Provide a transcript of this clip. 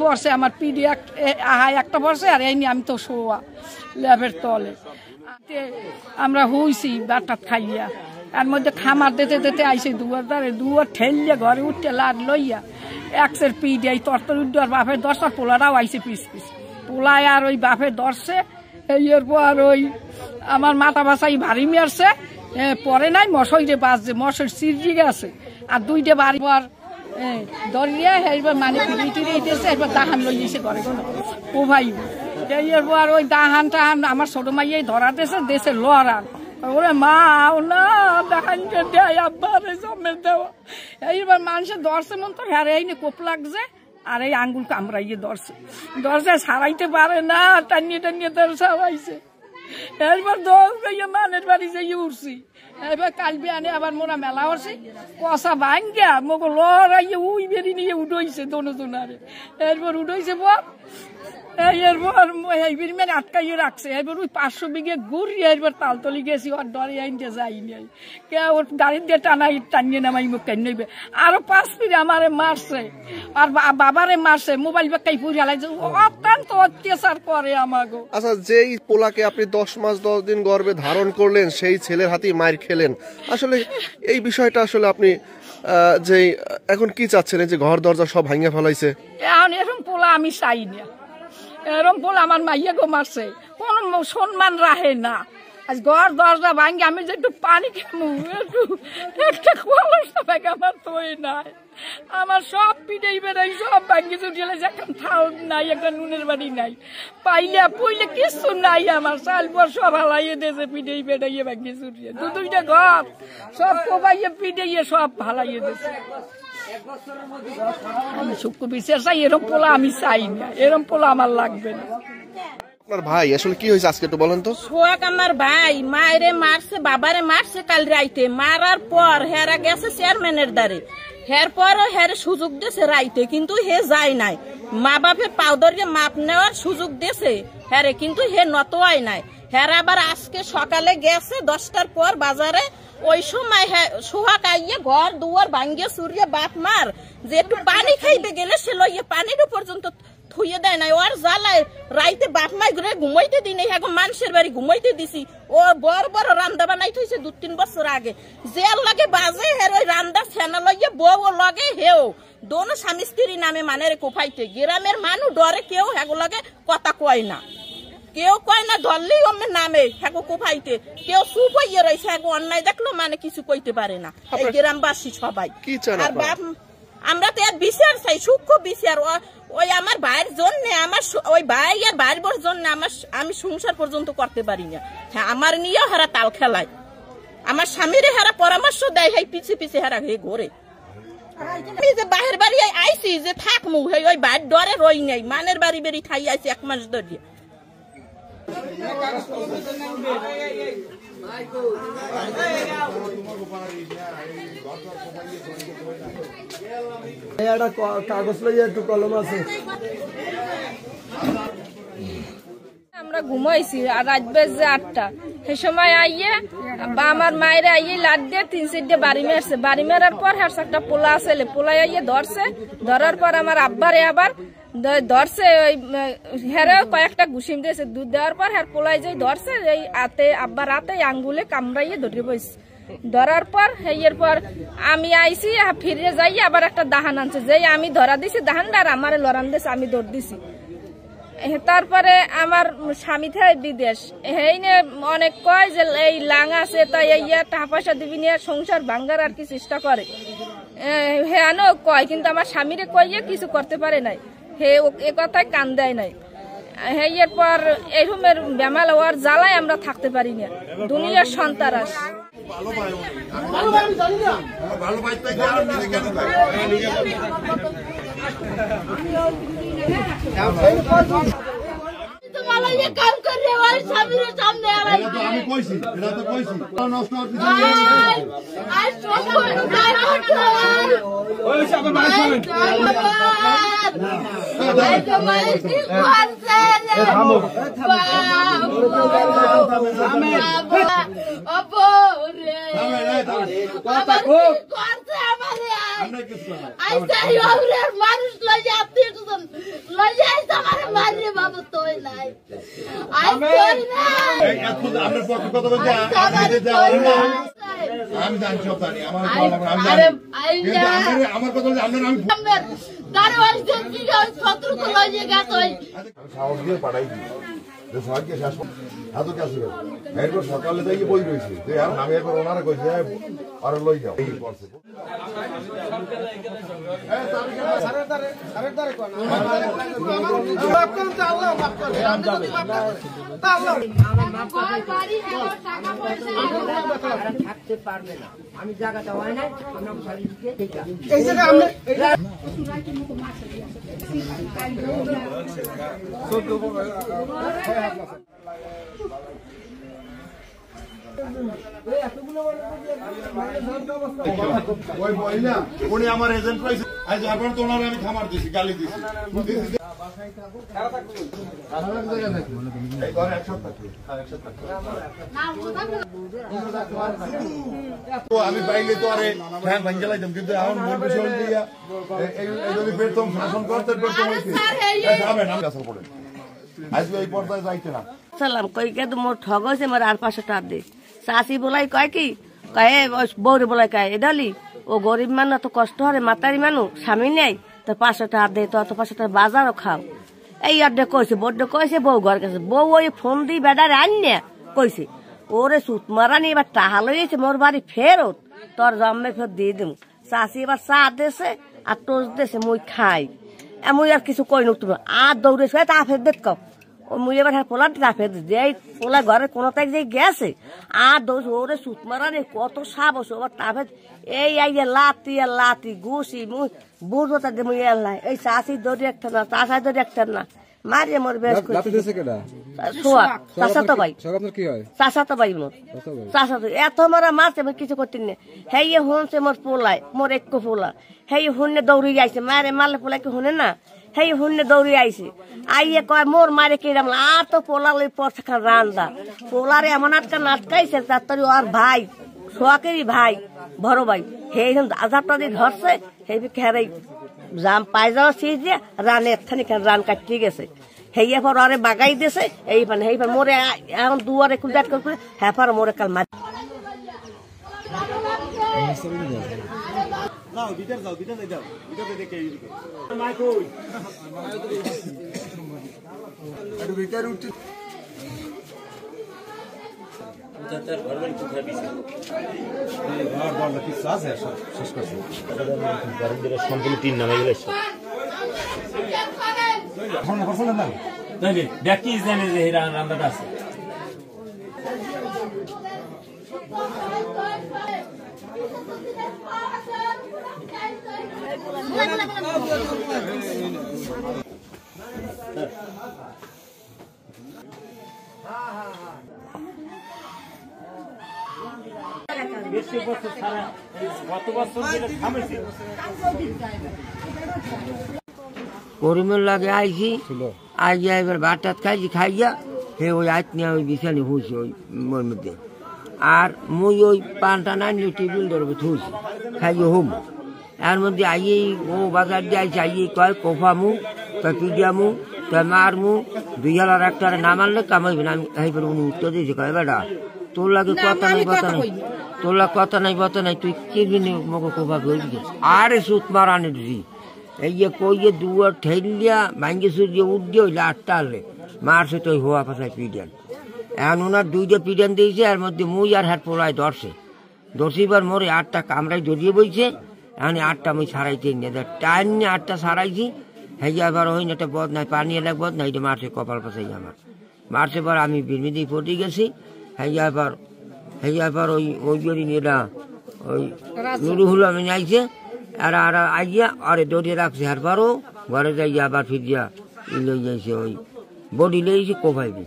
পড়ছে আমার পিডি একটা পড়ছে আর এই নিয়ে আমি তো শোয়া ল্যাবের তলে আমরা হইছি বাটাত খাইয়া এর মধ্যে খামার দিতে দিতে আইসি দুয়ার ঠেলিয়া ঘরে উঠতে লাড লইয়া একসের পিডি এই তরতর উদ্ধার বাপের দশটার পোলারাও আইসে পিস পিস পোলায় আর ওই বাপের ধরছে এরপর ওই আমার মাথা বাসাই ভারী মেরছে পরে নাই মশাইরে বাজছে মশার সিরজি গেছে আর দুইটা বাড়ি পর দরিয়া এবার মানে ফিরে দিয়েছে এবার দাহান লই দিয়েছে ঘরে কোনো ও ভাই এরপর ওই দাহান টাহান আমার ছোট মাইয়াই ধরা দিয়েছে দেশে লড়ান ওরে মা না দাহানকে দেয় আব্বারে জমে দেওয়া এইবার মানুষের ধরছে মন তো হ্যাঁ এই কোপ লাগছে আর এই আঙ্গুল কামড়াইয়ে ধরছে সারাইতে পারে না টানিয়ে টানিয়ে ধরে সারাইছে এরপর দশ ভাইয়া মানের বাড়ি যাই উঠছি এবার কালবে আনে আবার মোরা মেলা হচ্ছে কষা ভাঙ্গা মোক লড়াইয়ে উই বেরিয়ে নিয়ে উঠেছে দোনো জোনারে এরপর উঠেছে বাপ এরপর এইবার মানে আটকাইয়ে রাখছে এবার ওই 500 বিঘে ঘুরিয়ে এরপর তালতলি গেছি ওর ডরে আইনতে যাইনি কে ওর গাড়ি দিয়ে টানিয়ে নামাই মুখ কেন নেবে আরো 5 ফিরে আমারে মারছে আর বাবারে মারছে মোবাইল বেকাই পুরি হালাইছে অত্যন্ত অত্যাচার করে আমাকে। আচ্ছা যেই পোলাকে আপনি 10 মাস 10 দিন গর্ভে ধারণ করলেন সেই ছেলের হাতেই মার খেলেন আসলে এই বিষয়টা আসলে আপনি যে এখন কি চাচ্ছেন যে ঘর দরজা সব ভাঙিয়ে ফেলাইছে এখন এরকম পোলা আমি চাই না এরকম পোলা আমার মাইয়া গো মারছে কোন সম্মান রাখে না আজ ঘর দরজা ভাঙি আমি যে একটু পানি খেমু একটু একটা কলস আমার তোই নাই আমার সব পিঠেই বেড়াই সব ভাঙ্গি চুটিয়ে এখন থাও নাই একটা নুনের বাড়ি নাই পাইলে পুইলে কিছু নাই আমার চাল পর সব হালাইয়ে দিয়েছে পিঠেই বেড়াইয়ে ভাঙ্গি চুটিয়ে দুইটা ঘর সব কোবাইয়ে পিঠেইয়ে সব হালাইয়ে দিয়েছে আমি সূক্ষ্ম বিশ্বাস চাই এরম পোলা আমি চাই না এরম পোলা আমার লাগবে না। আপনার ভাই আসলে কি হয়েছে আজকে একটু বলেন তো। সোহাগ আমার ভাই মায়েরে মারছে বাবারে মারছে কাল রাইতে মারার পর হেরা গেছে চেয়ারম্যানের দ্বারে হের পর হের সুযোগ দিয়েছে রাইতে কিন্তু হে যায় নাই মা বাপের পাউডারে মাপ নেওয়ার সুযোগ দিয়েছে হেরে কিন্তু হে নতোয়াই নাই হের আবার আজকে সকালে গেছে 10টার পর বাজারে ওই সময় সোহাগ আইয়ে ঘর দুয়ার ভাঙ্গিয়ে চুরিয়ে বাপ মার যে একটু পানি খাইতে গেলে সে লইয়ে পানির পর্যন্ত থুয়ে দেয় নাই ওর জ্বালায় রাইতে বাপ মাই ঘুরে ঘুমাইতে দিই নাই এখন মানুষের বাড়ি ঘুমাইতে দিছি ও বড় বড় রান্দা বানাই থইছে 2-3 বছর আগে যে লাগে বাজে হের ওই রান্দা ফেনা লইয়ে বউ লগে হেও দোনো স্বামী স্ত্রী নামে মানে রে কোফাইতে গ্রামের মানুষ ডরে কেউ হেগো লাগে কথা কয় না কেউ কয় না ধরলেই অমে নামে হেগো কোফাইতে কেউ চুপ হইয়ে রয়েছে হেগো অন্যায় দেখলো মানে কিছু কইতে পারে না এই গ্রামবাসী সবাই আর বাপ আমরা তো এর বিচার চাই সূক্ষ্ম বিচার ওই আমার ভাইয়ের জন্য আমার ওই ভাই আর ভাইয়ের বোর জন্য আমি সংসার পর্যন্ত করতে পারি না হ্যাঁ আমার নিয়েও হারা তাল খেলায় আমার স্বামীর হারা পরামর্শ দেয় হাই পিছে পিছে হারা হয়ে ঘোরে আমি যে বাহের বাড়ি আইসি যে থাকমু ওই ভাইয়ের ডরে রই নাই মানের বাড়ি বেরি খাই আইসি 1 মাস ধরে কাগজ লইয়া একটু কলম আছে আমরা ঘুমাইছি আর রাত বাজে 8টা সে সময় আইয়ে বা আমার মায়ের আইয়ে লাট দিয়ে 3-4 বাড়ি মেরছে বাড়ি মেরার পর হার একটা পোলা আছে পোলা আইয়ে ধরছে ধরার পর আমার আব্বারে আবার ধরছে ওই হেরেও কয়েকটা ঘুষিম দিয়েছে দুধ দেওয়ার পর হের পোলাই যাই ধরছে এই আতে আব্বার রাতে আঙ্গুলে কামড়াইয়ে ধরে বইছে ধরার পর এর পর আমি আইসি ফিরে যাই আবার একটা দাহান আনছে যেই আমি ধরা দিছি দাহানটা আর আমার লড়ান দিয়েছে আমি দৌড় দিছি তারপরে আমার স্বামী থাকে বিদেশ এই অনেক কয় যে এই লাং আছে তাই টাকা পয়সা দিবি নিয়ে সংসার ভাঙ্গার আর কি চেষ্টা করে হ্যাঁ কয় কিন্তু আমার স্বামীরে কইয়ে কিছু করতে পারে নাই হে এ কথায় কান দেয় নাই এর পর এইরকমের বেমাল হওয়ার জ্বালায় আমরা থাকতে পারি না দুনিয়ার সন্তারাস কাম করে স্বামীর সামনে আমি কইছি এটা তো কইছি নষ্ট হচ্ছে আইসাই ওরের মানুষ লইয়া আত্মীয় স্বজন লইয়া আইসা আমারে মারিয়ে বাবা তোই নাই আইসাই না এই এত আপনার পক্ষে কথা বলতে আমি জানি সব জানি আমার আমার কথা বলতে আপনার আমি দারওয়াজ কি শত্রু তো লইয়া গেছে আমি সাহস দিয়ে পাঠাই দিই যে সবাইকে শেষ এত কাছে এরপর সকালে যাই বই রয়েছে যে আর আমি একবার ওনারা কইছি আর লই যাও এই করছে থাকতে পারবে না আমি জায়গাটা হয় না এই জায়গা আমরা উনি আমার এজেন্ট পাইছে আজ আপনার তো ওনার আমি খামার দিছি গালি দিছি আমি পাইলে তো আরে ফ্যান ভাঙ্গে লাইতাম কিন্তু এখন মন বিষয় দিয়া এই যদি পেতাম শাসন করতে পেতাম হইতে যাবেন আমি আসল পড়ে আজকে এই পর্দায় যাইতে না সালাম কই কে তো মোর ঠগ হইছে মোর আর 500 টাকা দে চাষি বলাই কয় কি কয় বউরে বলাই কয় এডালি ও গরিব মানুষ তো কষ্ট হরে মাতারি মানুষ স্বামী নেই তো 500 টাকা দে তো 500 টাকা বাজারও খাও এই আড্ডে কইছে বড্ডে কইছে বউ ঘর গেছে বউ ওই ফোন দি বেডারে আননে কইছে ওরে সুত মারানি এবার টাহা লইছে মোর বাড়ি ফেরত তোর জম্মে ফেরত দিয়ে দিম চাষি এবার চা দেছে আর টোস দেছে মুই খাই মুই আর কিছু কই নুক তুমি আর দৌড়েছে তা ফের দেখ ও মুই এবার পোলা তা ফের যে পোলা ঘরে কোনো তাই যে গেছে আর দৌড় ওরে সুত মারানি কত সাপ বসে ওবার তা ফের এই আইয়ে লাতি আর লাতি ঘুষি মুই বুঝবো তা যে মুই এলাই এই চাষি দৌড়ি একটা না চাষাই দৌড়ি একটা না মারিয়ে মোর বেশ চাষা ভাই চাষা তো ভাই মোর চাষা তো এত মারা মারছে কিছু করতে নেই হেই হুনছে মোর পোলাই মোর একটু পোলা হেই হুনে দৌড়ি আইছে মারে মারলে পোলা কি হুনে না হেই হুনে দৌড়ি আইছে আইয়ে কয় মোর মারে কিরাম আর তো পোলা লই পড়ছে খান রান্দা পোলারে এমন আটকা নাটকাইছে তার তরি আর ভাই সোয়াকেরই ভাই বড় ভাই হেই আজাবটা দিয়ে ধরছে হেই খেরাই জাম পায়জামা সিজ দিয়ে রানে এখানে রান কাটতে গেছে হেইয়া পর আরে বাগাই দিয়েছে এই মানে হেই মোরে এখন দুয়ারে কুলজাট করে হ্যাঁ পর মোরে কাল মার সম্পূর্ণ 3 নামে গেলে দেখি জানে যে রান্নাটা আছে করিমের লাগে আইছি আইয়া এবার ভাত টাত খাইছি খাইয়া হে ওই আইত নিয়ে ওই বিছানি হয়েছি ওই মধ্যে আর মুই ওই পানটা নাইলে টেবিল ধরবে থুইছি খাইয়ে হোম এর মধ্যে আইয়েই ও বাজার দিয়ে আইছি আইয়ে কয় কোফামু তা পিডিয়ামু তা মারমু 2000 একটা না মারলে কামাইবে না আমি এইবার উনি উত্তর দিয়েছি কয় বেটা তোর লাগে কথা নাই কথা নাই তোর লাগে কথা নাই কথা নাই তুই কিনবি মকে কোফা বলবি আরে সুত মারানি দিছি এই যে কইয়ে দুয়ার ঠেলিয়া ভাঙ্গে সূর্য উঠে ওই 8টা হলে মারছে তো হওয়া পাশায় পিডিয়ান এখন ওনার 2টা পিডিয়ান দিয়েছে এর মধ্যে মুই আর হাত পোড়ায় ধরছিবার মোরে 8টা কামড়ায় জড়িয়ে বইছে এখন 8টা মুই সারাইতে নিয়ে টাইম নিয়ে 8টা সারাইছি হেয়া এবার ওই একটা বদ নাই পানি এলাক বদ নাই এটা মারছে কপাল পাশাই আমার মারছে পর আমি বিরমিদি পটে গেছি হেয়া এবার ওই জড়ি নিয়ে ওই নুরুহুল আমি নাইছে আর আইয়া আরে দৌড়িয়ে রাখছে আর পারো ঘরে যাইয়া আবার ফিরিয়া লই যাইছে ওই বডি লইছে কোপাইবে